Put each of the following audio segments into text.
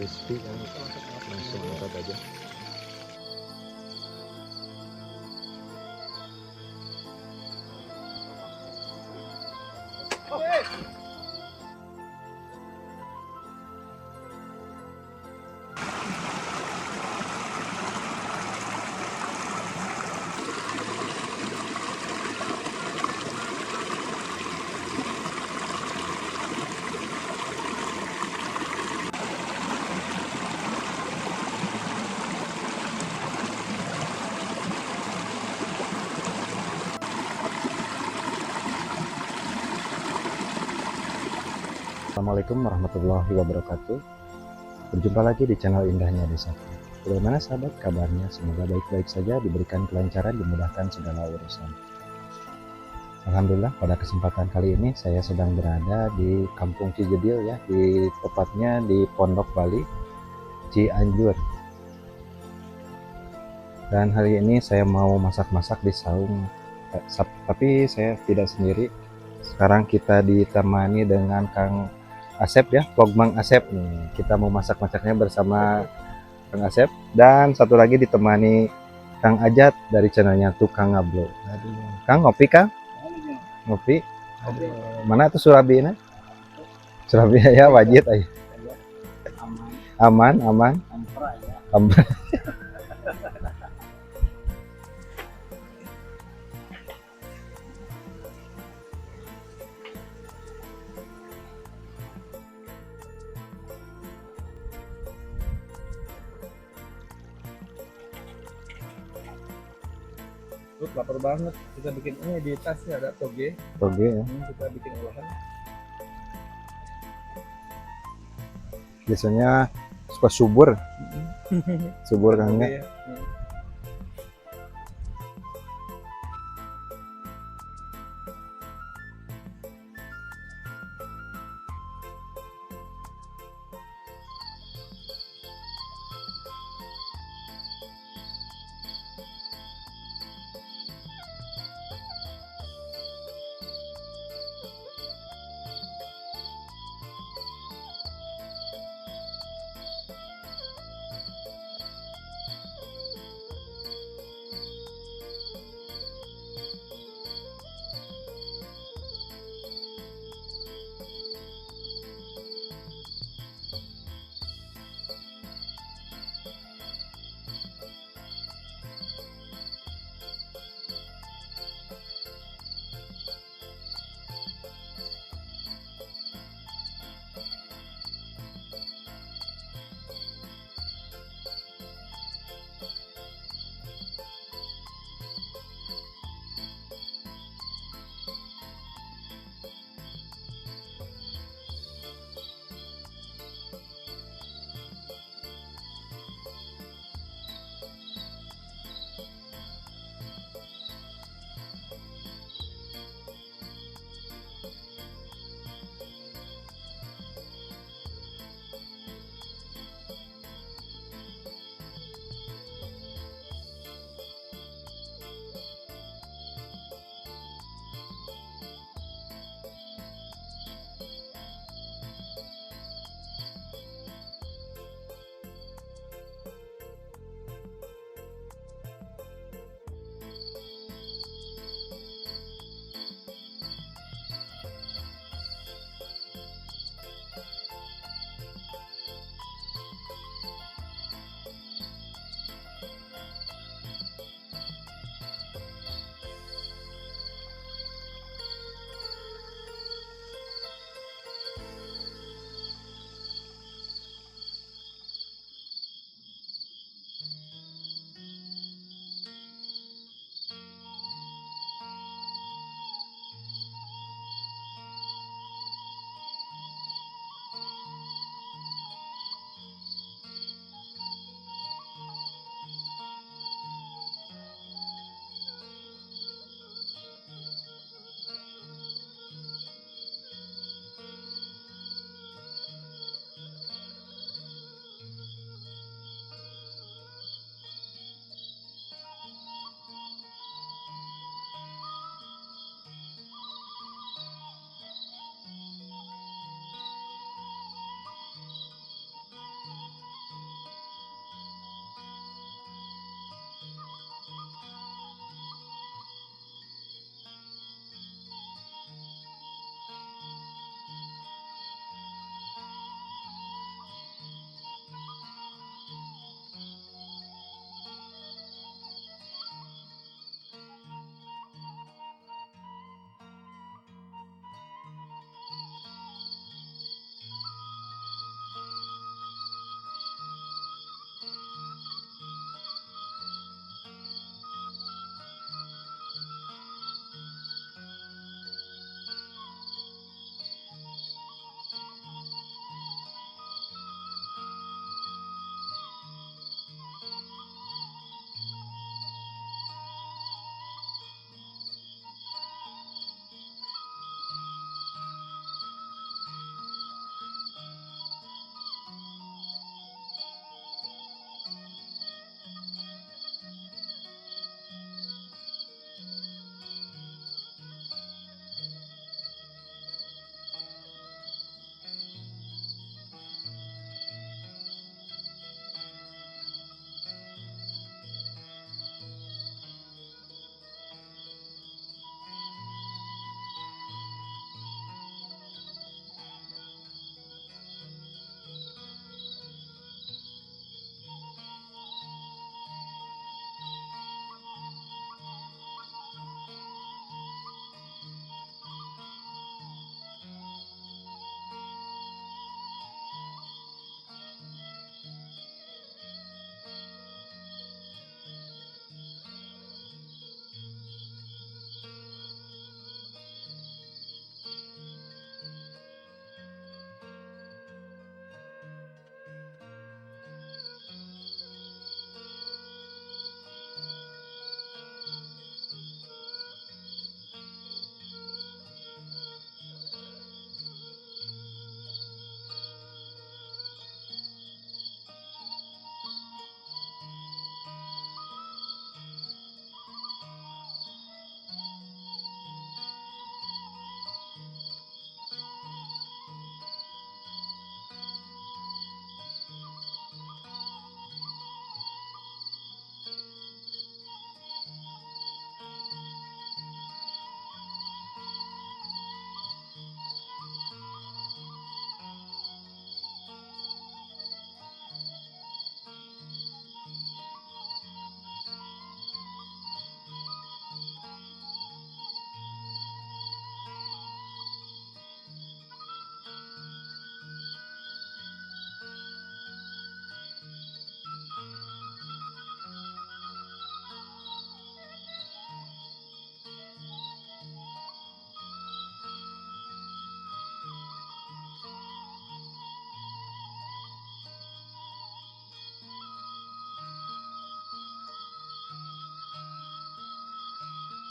crispy kan, langsung angkat aja. Assalamualaikum warahmatullahi wabarakatuh. Berjumpa lagi di channel Indahnya Desaku. Bagaimana sahabat kabarnya? Semoga baik-baik saja, diberikan kelancaran, dimudahkan segala urusan. Alhamdulillah, pada kesempatan kali ini saya sedang berada di Kampung Cijedil ya, di tepatnya di Pondok Bali, Cianjur. Dan hari ini saya mau masak-masak di saung, tapi saya tidak sendiri. Sekarang kita ditemani dengan Kang Asep ya, vlog Mang Asep nih. Kita mau masak-masaknya bersama Kang Asep, dan satu lagi ditemani Kang Ajat dari channelnya Tukang Ngablo. Aduh, Kang ngopi Kang? Ngopi. Aduh, mana tuh Surabaya? Surabaya ya wajib aja. Aman, aman. Aman. Lapar banget, kita bikin ini di tasnya ada toge. Oke ya. Kita bikin olahan. Biasanya suka subur. Subur Kang ya.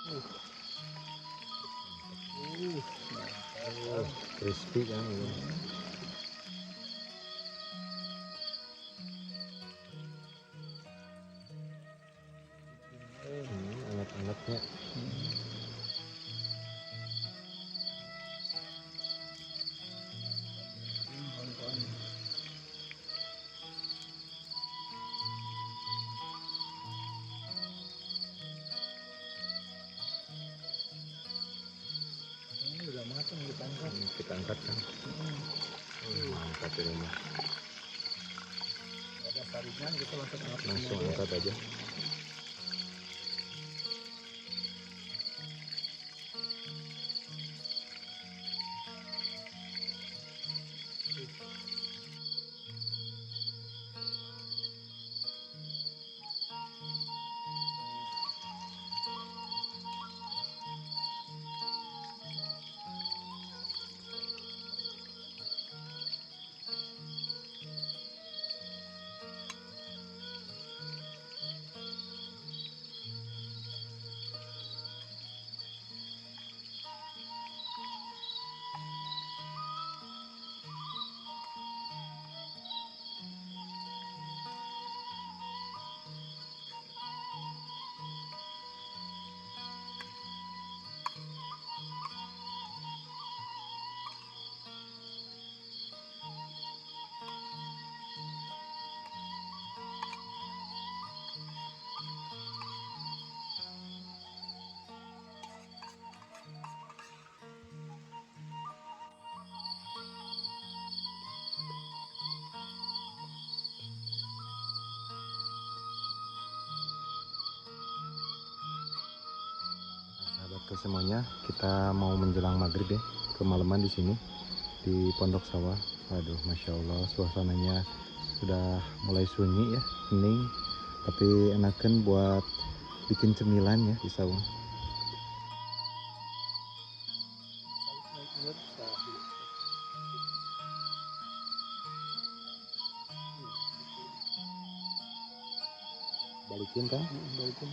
Oh, crispy kan ini. Anget-angetnya. Ini udah matang ditangkap. Kita angkat kan. Mantap ini mah. Ada saringan gitu Langsung angkat aja. Sahabatku semuanya, kita mau menjelang maghrib ya, kemalaman di sini di Pondok Sawah. Aduh, masya Allah, suasananya sudah mulai sunyi ya, hening, tapi enakan buat bikin cemilan ya di saung. Balikin kan? Balikin.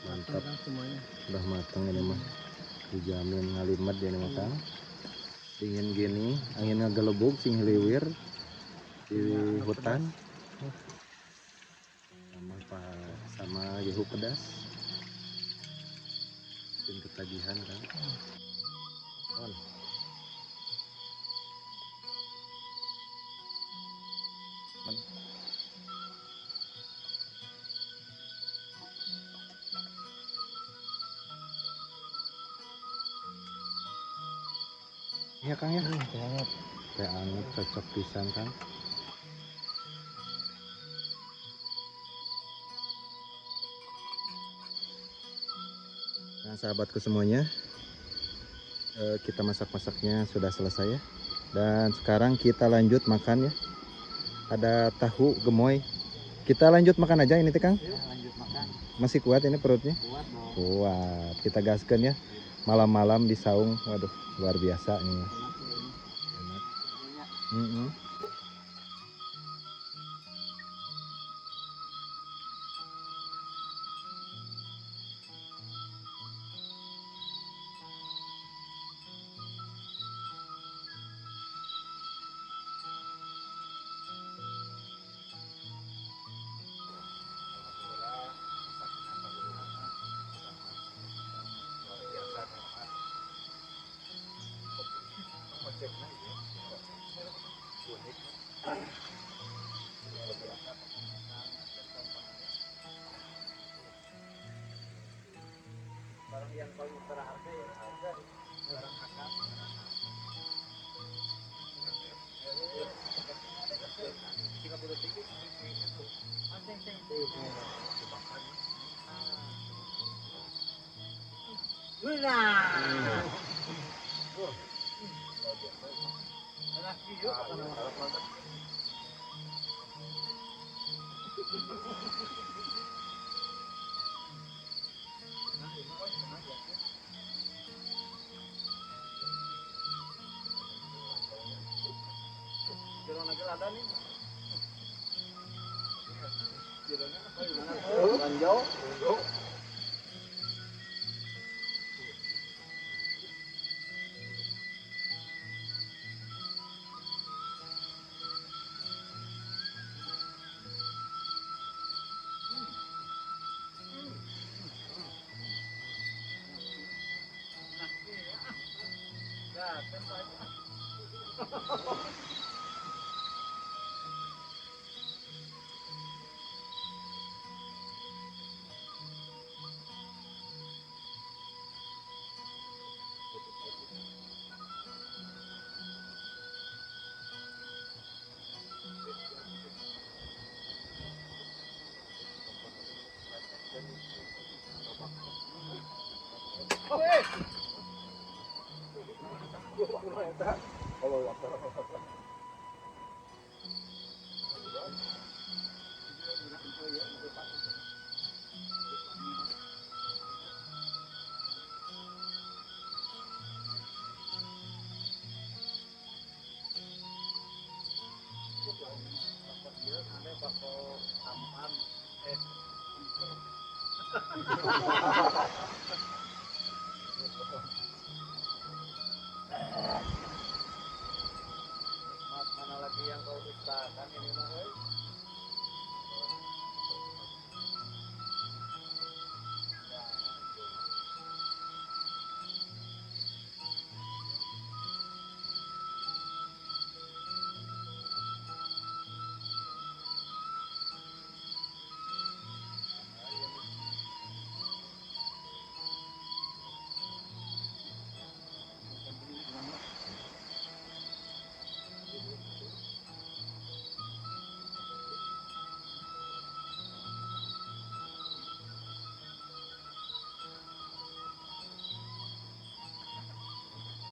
Mantap, semuanya. udah matang ini mah, dijamin ngalimet dia nih makan. Dingin gini, angin ngegelebuk sing liwir di hutan sama jahu pedas, bikin ketagihan kan. Iya Kang ya, teh anget cocok pisan kan. Nah sahabatku semuanya, kita masak-masaknya sudah selesai ya, dan sekarang kita lanjut makan ya. Ada tahu gemoy, kita lanjut makan aja ini teh Kang. Lanjut makan. Masih kuat ini perutnya? Kuat dong. Kuat, kita gaskan ya, malam-malam di saung. Waduh, luar biasa ini. Enak. Barang yang paling berharga ya harga. Lanjau. Mana lagi yang kau dustakan ini mah?